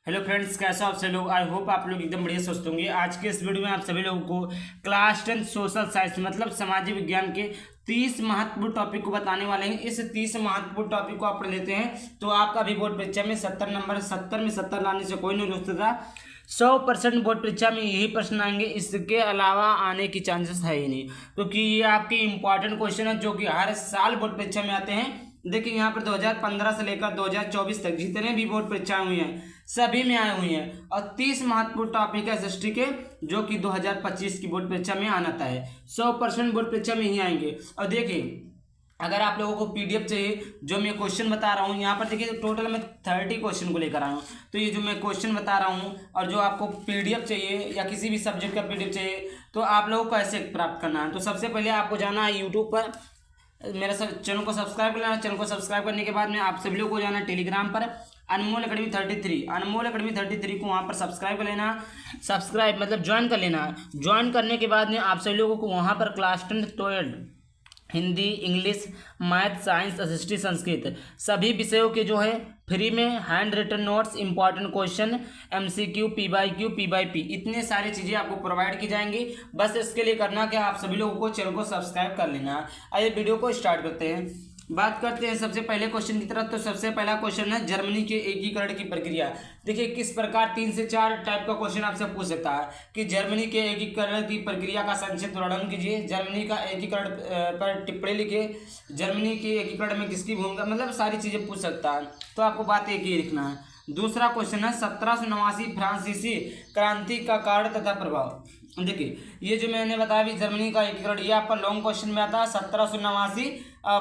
Hello friends, कैसे हो आप सभी लोग। आई होप आप लोग एकदम बढ़िया स्वस्थ होंगे। आज के इस वीडियो में आप सभी लोगों को क्लास 10 सोशल साइंस मतलब सामाजिक विज्ञान के 30 महत्वपूर्ण टॉपिक को बताने वाले हैं। इस 30 महत्वपूर्ण टॉपिक को आप पढ़ लेते हैं तो आपका भी बोर्ड परीक्षा में 70 नंबर 70 में 70 लाने से कोई नहीं रोकता। 100% बोर्ड परीक्षा में यही प्रश्न आएंगे, इसके अलावा आने की चांसेस है ही नहीं, क्योंकि ये आपके इंपॉर्टेंट क्वेश्चन है जो कि हर साल बोर्ड परीक्षा में आते हैं। देखिए यहाँ पर 2015 से लेकर 2024 तक जितने भी बोर्ड परीक्षाएं हुई हैं सभी में आए हुई हैं और 30 महत्वपूर्ण टॉपिक है हिस्ट्री के जो कि 2025 की बोर्ड परीक्षा में आना था है। 100% बोर्ड परीक्षा में ही आएंगे। और देखिए अगर आप लोगों को पीडीएफ चाहिए जो मैं क्वेश्चन बता रहा हूँ, यहाँ पर देखिए टोटल मैं 30 क्वेश्चन को लेकर आया हूँ। तो ये जो मैं क्वेश्चन बता रहा हूँ और जो आपको पीडीएफ चाहिए या किसी भी सब्जेक्ट का पीडीएफ चाहिए तो आप लोगों को कैसे प्राप्त करना है। तो सबसे पहले आपको जाना है यूट्यूब पर, मेरा चैनल को सब्सक्राइब कर लेना। चैनल को सब्सक्राइब करने के बाद में आप सभी लोग को जाना है टेलीग्राम पर अनमोल अकेडमी 33, अनमोल अकेडमी 33 को वहाँ पर सब्सक्राइब कर लेना। सब्सक्राइब मतलब ज्वाइन कर लेना। ज्वाइन करने के बाद में आप सभी लोगों को वहाँ पर class 10 12 Hindi, English, math, science, history, Sanskrit सभी विषयों के जो है फ्री में handwritten notes, important question, MCQ, P by P इतने सारी चीज़ें आपको प्रोवाइड की जाएंगी। बस इसके लिए करना क्या, आप सभी लोगों को चैनल को सब्सक्राइब कर लेना। आइए वीडियो को स्टार्ट करते हैं। बात करते हैं सबसे पहले क्वेश्चन की तरफ। तो सबसे पहला क्वेश्चन है जर्मनी के एकीकरण की प्रक्रिया। देखिए किस प्रकार 3 से 4 टाइप का क्वेश्चन आपसे पूछ सकता है कि जर्मनी के एकीकरण की प्रक्रिया का संक्षिप्त वर्णन कीजिए, जर्मनी का एकीकरण पर टिप्पणी लिखिए, जर्मनी के एकीकरण में किसकी भूमिका, मतलब सारी चीजें पूछ सकता है। तो आपको बात एक ही लिखना है। दूसरा क्वेश्चन है 1789 फ्रांसीसी क्रांति का कारण तथा प्रभाव। देखिए ये जो मैंने बताया भी जर्मनी का एकीकरण, ये आपका लॉन्ग क्वेश्चन में आता है। 1789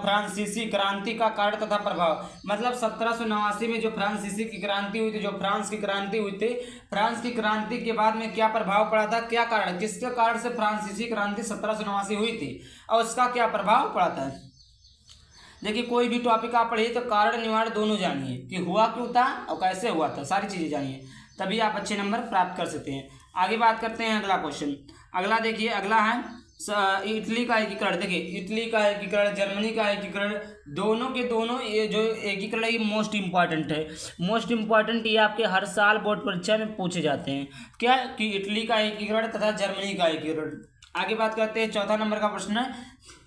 फ्रांसीसी क्रांति का कारण तथा प्रभाव, मतलब 1789 में जो फ्रांसीसी की क्रांति हुई थी, जो फ्रांस की क्रांति हुई थी, फ्रांस की क्रांति के बाद में क्या प्रभाव पड़ा था, क्या कारण, किसके कारण से फ्रांसीसी क्रांति 1789 हुई थी और उसका क्या प्रभाव पड़ा था। देखिए कोई भी टॉपिक आप पढ़िए तो कारण निवारण दोनों जानिए कि हुआ क्यों था और कैसे हुआ था, सारी चीजें जानिए, तभी आप अच्छे नंबर प्राप्त कर सकते हैं। आगे बात करते हैं अगला क्वेश्चन। अगला देखिए, अगला है इटली का एकीकरण। देखिए इटली का एकीकरण, जर्मनी का एकीकरण, दोनों के दोनों ये जो एकीकरण है ये मोस्ट इंपॉर्टेंट है। मोस्ट इंपॉर्टेंट ये आपके हर साल बोर्ड परीक्षा में पूछे जाते हैं, क्या कि इटली का एकीकरण तथा जर्मनी का एकीकरण। आगे बात करते हैं, चौथा नंबर का प्रश्न है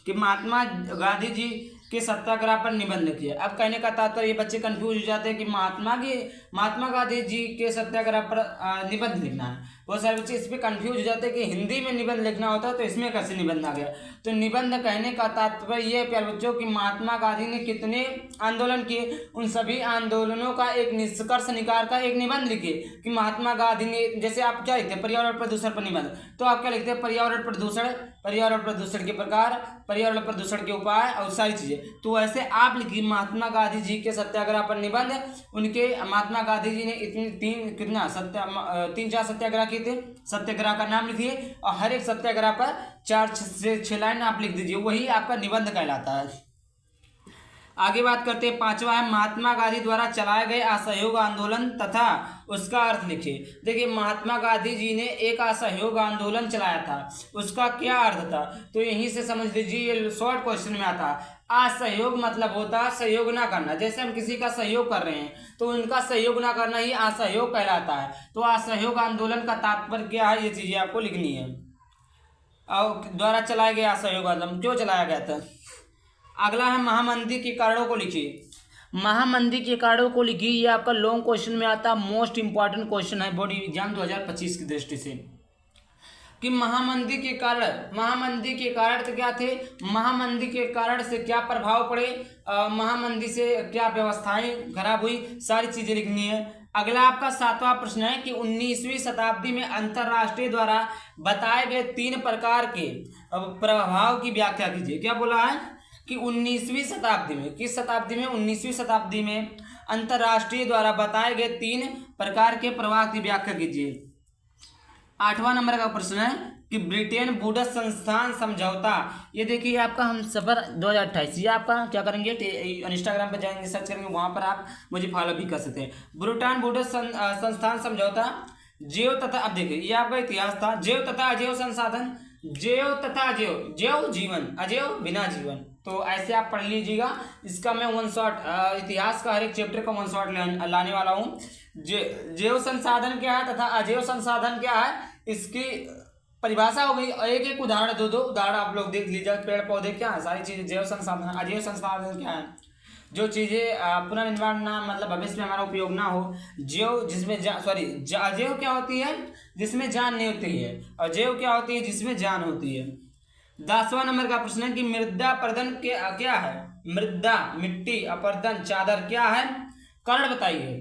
कि महात्मा गांधी जी के सत्याग्रह पर निबंध लिखिए। अब कहने का तात्पर्य, ये बच्चे कंफ्यूज हो जाते हैं कि महात्मा गांधी जी के सत्याग्रह पर निबंध लिखना है। बहुत सारे बच्चे इस पर कंफ्यूज हो जाते हैं कि हिंदी में निबंध लिखना होता है तो इसमें कैसे निबंध आ गया। तो निबंध कहने का तात्पर्य ये है प्यारे बच्चों कि महात्मा गांधी ने कितने आंदोलन किए, उन सभी आंदोलनों का एक निष्कर्ष निकाल कर एक निबंध लिखिए कि महात्मा गांधी ने, जैसे आप क्या लिखते हैं पर्यावरण प्रदूषण पर निबंध, तो आप क्या लिखते हैं पर्यावरण प्रदूषण के प्रकार, पर्यावरण प्रदूषण के उपाय और सारी चीजें। तो ऐसे आप लिखिए महात्मा गांधी जी के सत्याग्रह पर निबंध। उनके महात्मा गांधी जी ने इतनी 3-4 सत्याग्रह किए थे, सत्याग्रह का नाम लिखिए और हर एक सत्याग्रह पर 4 से 6 लाइन आप लिख दीजिए, वही आपका निबंध कहलाता है। आगे बात करते हैं, पांचवा है महात्मा गांधी द्वारा चलाए गए असहयोग आंदोलन तथा उसका अर्थ लिखिए। देखिए महात्मा गांधी जी ने एक असहयोग आंदोलन चलाया था, उसका क्या अर्थ था, तो यहीं से समझ लीजिए, ये शॉर्ट क्वेश्चन में आता है। असहयोग मतलब होता है सहयोग ना करना, जैसे हम किसी का सहयोग कर रहे हैं तो उनका सहयोग ना करना ही असहयोग कहलाता है। तो असहयोग आंदोलन का तात्पर्य क्या है, ये चीजें आपको लिखनी है। और द्वारा चलाया गया असहयोग आंदोलन क्यों चलाया गया था। अगला है महामंदी के कारणों को लिखिए। महामंदी के कारणों को लिखिए, ये आपका लॉन्ग क्वेश्चन में आता है, मोस्ट इंपॉर्टेंट क्वेश्चन है बोर्ड एग्जाम 2025 की दृष्टि से कि महामंदी के कारण तो क्या थे, महामंदी के कारण से क्या प्रभाव पड़े, महामंदी से क्या व्यवस्थाएं खराब हुई, सारी चीजें लिखनी है। अगला आपका 7वां प्रश्न है कि 19वीं शताब्दी में अंतरराष्ट्रीय द्वारा बताए गए 3 प्रकार के प्रभाव की व्याख्या कीजिए। क्या बोला है कि 19वीं शताब्दी में, किस शताब्दी में, 19वीं शताब्दी में अंतरराष्ट्रीय द्वारा बताए गए 3 प्रकार के प्रभाव की व्याख्या कीजिए। 8वां नंबर का प्रश्न है कि ब्रिटेन बुड्स संस्थान समझौता। ये देखिए आपका हम सफर 2028, ये आपका क्या करेंगे, इंस्टाग्राम पर जाएंगे, सर्च करेंगे, वहां पर आप मुझे फॉलो भी कर सकते हैं। ब्रिटेन बुड्स संस्थान समझौता, जैव तथा, अब देखिए ये आपका इतिहास था, जैव तथा अजैव संसाधन, जैव तथा अजैव, जैव जीवन, अजैव बिना जीवन, तो ऐसे आप पढ़ लीजिएगा। इसका मैं वन शॉट इतिहास का हर एक चैप्टर का वन शॉट लाने वाला हूँ। जैव संसाधन क्या है तथा अजैव संसाधन क्या है, इसकी परिभाषा हो गई। एक एक उदाहरण दो उदाहरण आप लोग देख लीजिए। पेड़ पौधे क्या है, सारी चीजें जैव संसाधन। अजैव संसाधन क्या है, जो चीजें पुनर्निर्माण ना मतलब भविष्य में हमारा उपयोग ना हो। जैव जिसमें अजैव क्या होती है, जिसमें जान नहीं होती है, और जैव क्या होती है, जिसमें जान होती है। 10वां नंबर का प्रश्न है कि मृदा अपर्दन क्या है। मृदा मिट्टी, अपर्दन चादर क्या है, कारण बताइए।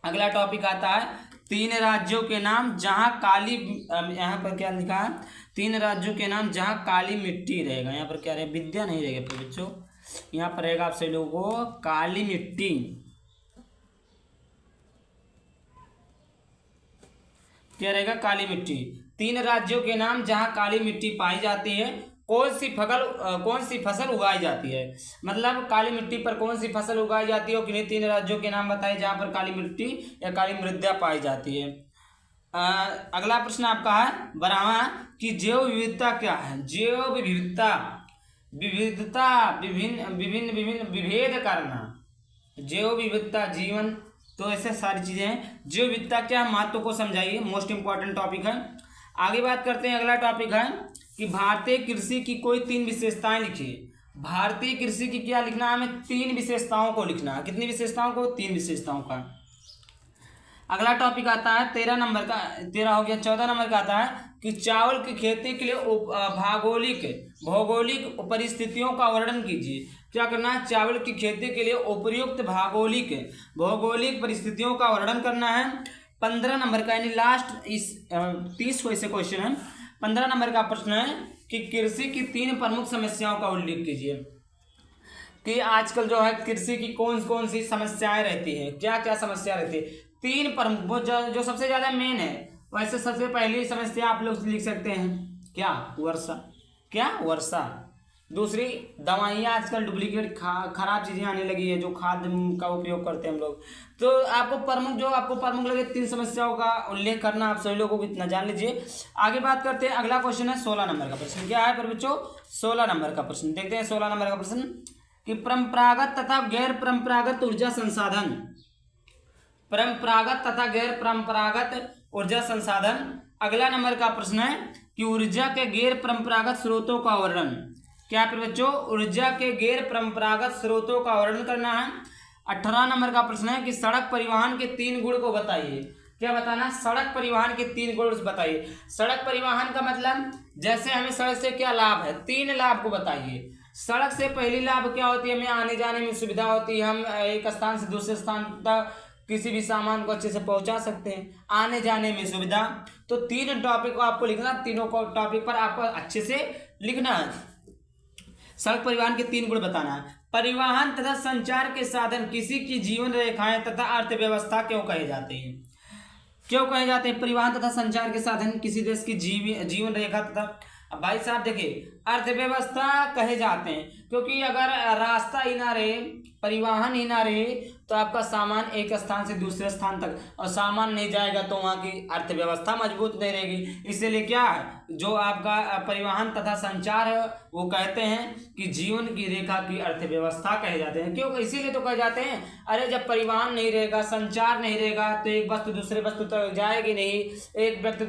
अगला टॉपिक आता है 3 राज्यों के नाम जहां काली, यहाँ पर क्या लिखा है, 3 राज्यों के नाम जहां काली मिट्टी रहेगा। यहाँ पर क्या रहेगा, विद्या नहीं रहेगा बच्चों, यहाँ पर रहेगा आप सभी लोगों को काली मिट्टी। क्या रहेगा, काली मिट्टी। 3 राज्यों के नाम जहां काली मिट्टी पाई जाती है। कौन सी फसल उगाई जाती है, मतलब काली मिट्टी पर कौन सी फसल उगाई जाती है, किन्हीं 3 राज्यों के नाम बताइए जहां पर काली मिट्टी या काली मृदा पाई जाती है। अगला प्रश्न आपका है 12वां कि जैव विविधता क्या है। जैव विविधता विभिन्न विभेद करना। जैव विविधता जीवन, तो ऐसे सारी चीजें हैं। जैव विविधता क्या है, महत्व को समझाइए, मोस्ट इंपॉर्टेंट टॉपिक है। आगे बात करते हैं। अगला टॉपिक है कि भारतीय कृषि की कोई 3 विशेषताएं लिखिए। भारतीय कृषि की क्या लिखना है, हमें 3 विशेषताओं को लिखना है। कितनी विशेषताओं को, 3 विशेषताओं का। अगला टॉपिक आता है 13 नंबर का, 13 हो गया। 14 नंबर का आता है कि चावल की खेती के लिए भौगोलिक परिस्थितियों का वर्णन कीजिए। क्या करना है, चावल की खेती के लिए उपयुक्त भौगोलिक परिस्थितियों का वर्णन करना है। 15 नंबर का यानी लास्ट इस 30 को ऐसे क्वेश्चन है। 15 नंबर का प्रश्न है कि कृषि की 3 प्रमुख समस्याओं का उल्लेख कीजिए। कि आजकल जो है कृषि की कौन सी समस्याएं रहती हैं, क्या क्या समस्या रहती है। 3 प्रमुख जो सबसे ज्यादा मेन है। वैसे सबसे पहली समस्या आप लोग लिख सकते हैं क्या, वर्षा। दूसरी, दवाइयाँ आजकल डुप्लीकेट खराब चीजें आने लगी है, जो खाद का उपयोग करते हैं हम लोग। तो आपको प्रमुख लगे 3 समस्याओं का उल्लेख करना, आप सभी लोगों को इतना जान लीजिए। आगे बात करते हैं। अगला क्वेश्चन है 16 नंबर का प्रश्न। क्या है पर बच्चों, 16 नंबर का प्रश्न देखते हैं। 16 नंबर का प्रश्न कि परंपरागत तथा गैर परंपरागत ऊर्जा संसाधन। परंपरागत तथा गैर परंपरागत ऊर्जा संसाधन। अगला नंबर का प्रश्न है कि ऊर्जा के गैर परंपरागत स्रोतों का वर्णन। क्या फिर बच्चों, ऊर्जा के गैर परंपरागत स्रोतों का वर्णन करना है। 18 नंबर का प्रश्न है कि सड़क परिवहन के 3 गुण को बताइए। क्या बताना, सड़क परिवहन के 3 गुण बताइए। सड़क परिवहन का मतलब जैसे हमें सड़क से क्या लाभ है, 3 लाभ को बताइए। सड़क से पहली लाभ क्या होती है, हमें आने जाने में सुविधा होती है, हम एक स्थान से दूसरे स्थान तक किसी भी सामान को अच्छे से पहुंचा सकते हैं, आने जाने में सुविधा। तो 3 टॉपिक को आपको लिखना, तीनों को टॉपिक पर आपको अच्छे से लिखना है। सड़क परिवहन के 3 गुण बताना है। परिवहन तथा संचार के साधन किसी की जीवन रेखाएं तथा अर्थव्यवस्था क्यों कहे जाते हैं। क्यों कहे जाते हैं परिवहन तथा संचार के साधन किसी देश की जीवन रेखा तथा, अब भाई साहब देखिए, अर्थव्यवस्था कहे जाते हैं क्योंकि अगर रास्ता ही ना रहे, परिवहन ही ना रहे, तो आपका सामान एक स्थान से दूसरे स्थान तक, और सामान नहीं जाएगा तो वहाँ की अर्थव्यवस्था मजबूत नहीं रहेगी। इसीलिए क्या है, जो आपका परिवहन तथा संचार है वो कहते हैं कि जीवन की रेखा की अर्थव्यवस्था कहे जाते हैं। क्यों, इसीलिए तो कहे जाते हैं, अरे जब परिवहन नहीं रहेगा, संचार नहीं रहेगा, तो एक वस्तु दूसरे वस्तु तक जाएगी नहीं, एक व्यक्ति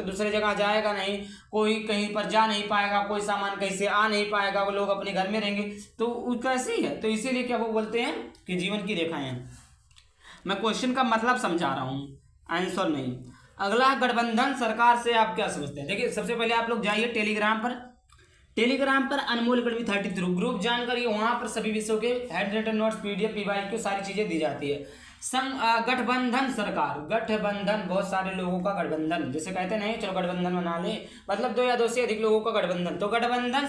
दूसरे जगह जाएगा नहीं, कोई कहीं पर जा नहीं पाएगा, कोई सामान कहीं से आ नहीं पाएगा, वो लोग अपने घर में रहेंगे, तो कैसे ही है। तो इसीलिए क्या वो बोलते हैं कि जीवन की रेखाएं हैं। मैं क्वेश्चन का मतलब समझा रहा हूं, आंसर नहीं। अगला, गठबंधन सरकार से आप क्या समझते हैं। देखिए, सबसे पहले आप लोग जाइए टेलीग्राम पर अनमोल अकेडमी 33 ग्रुप ज्वाइन करिए। वहां पर सभी विषयों के handwritten notes, PDF, PYQ सारी चीजें दी जाती है। गठबंधन सरकार, गठबंधन बहुत सारे लोगों का गठबंधन, जैसे कहते नहीं चलो गठबंधन बना ले, मतलब 2 या 2 से अधिक लोगों का गठबंधन। तो गठबंधन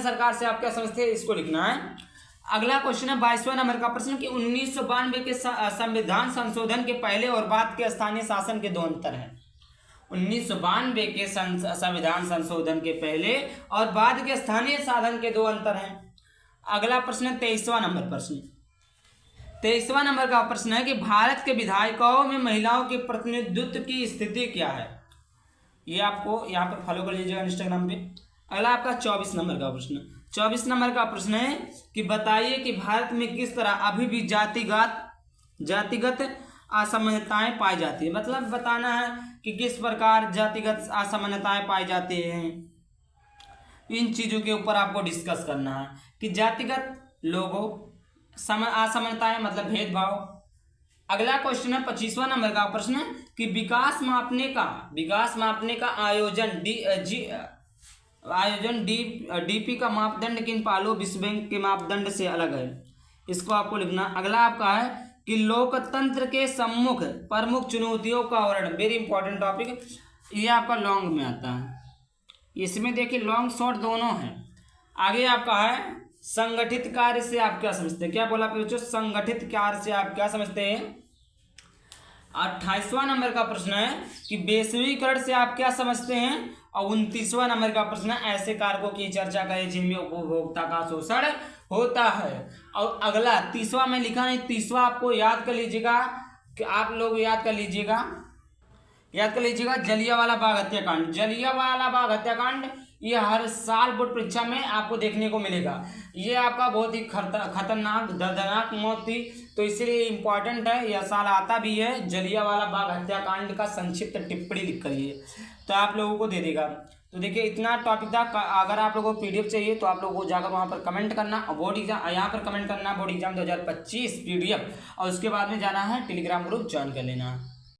सरकार से आप क्या समझते हैं, इसको लिखना है। अगला क्वेश्चन है 22वां नंबर का प्रश्न कि 1992 के संविधान संशोधन के पहले और बाद के स्थानीय शासन के 2 अंतर हैं। 1992 के संविधान संशोधन के पहले और बाद के स्थानीय शासन के 2 अंतर हैं। अगला प्रश्न 23वां नंबर प्रश्न। 23वां नंबर का प्रश्न है कि भारत के विधायकों में महिलाओं के प्रतिनिधित्व की स्थिति क्या है। ये आपको यहाँ पर फॉलो कर लीजिएगा इंस्टाग्राम पे। अगला आपका 24 नंबर का प्रश्न। 24 नंबर का प्रश्न है कि बताइए कि भारत में किस तरह अभी भी जातिगत असमानताएं पाई जाती है। मतलब बताना है कि किस प्रकार जातिगत असमानताएं पाई जाती हैं। इन चीजों के ऊपर आपको डिस्कस करना है कि जातिगत लोगों असमानताएं मतलब भेदभाव। अगला क्वेश्चन है 25वां नंबर का प्रश्न कि विकास मापने का आयोजन डीपी का मापदंड किन पहलुओं विश्व बैंक के मापदंड से अलग है। इसको आपको लिखना। अगला आपका है कि लोकतंत्र के सम्मुख प्रमुख चुनौतियों का वर्णन। वेरी इंपॉर्टेंट टॉपिक, ये आपका लॉन्ग में आता है। इसमें देखिए लॉन्ग शॉर्ट दोनों है। आगे आपका है संगठित कार्य से आप क्या समझते हैं। क्या बोला बच्चों, संगठित कार्य से आप क्या समझते हैं। 28वां नंबर का प्रश्न है कि वैश्वीकरण से आप क्या समझते हैं। और 29वां नंबर का प्रश्न है ऐसे कारकों की चर्चा करें जिनमें उपभोक्ता का शोषण होता है। और अगला 30वां में लिखा नहीं, 30वां आपको याद कर लीजिएगा कि आप लोग याद कर लीजिएगा जलियांवाला बाग हत्याकांड। ये हर साल बोर्ड परीक्षा में आपको देखने को मिलेगा। ये आपका बहुत ही खतरनाक दर्दनाक मौत थी, तो इसीलिए इम्पॉर्टेंट है, यह साल आता भी है। जलियांवाला बाग हत्याकांड का संक्षिप्त टिप्पणी लिख करिए तो आप लोगों को दे देगा। तो देखिए इतना टॉपिक था। अगर आप लोगों को पीडीएफ चाहिए तो आप लोगों को जाकर वहाँ पर कमेंट करना और बोर्ड एग्जाम यहाँ पर कमेंट करना बोर्ड एग्जाम 2025 पीडीएफ, और उसके बाद में जाना है टेलीग्राम ग्रुप ज्वाइन कर लेना।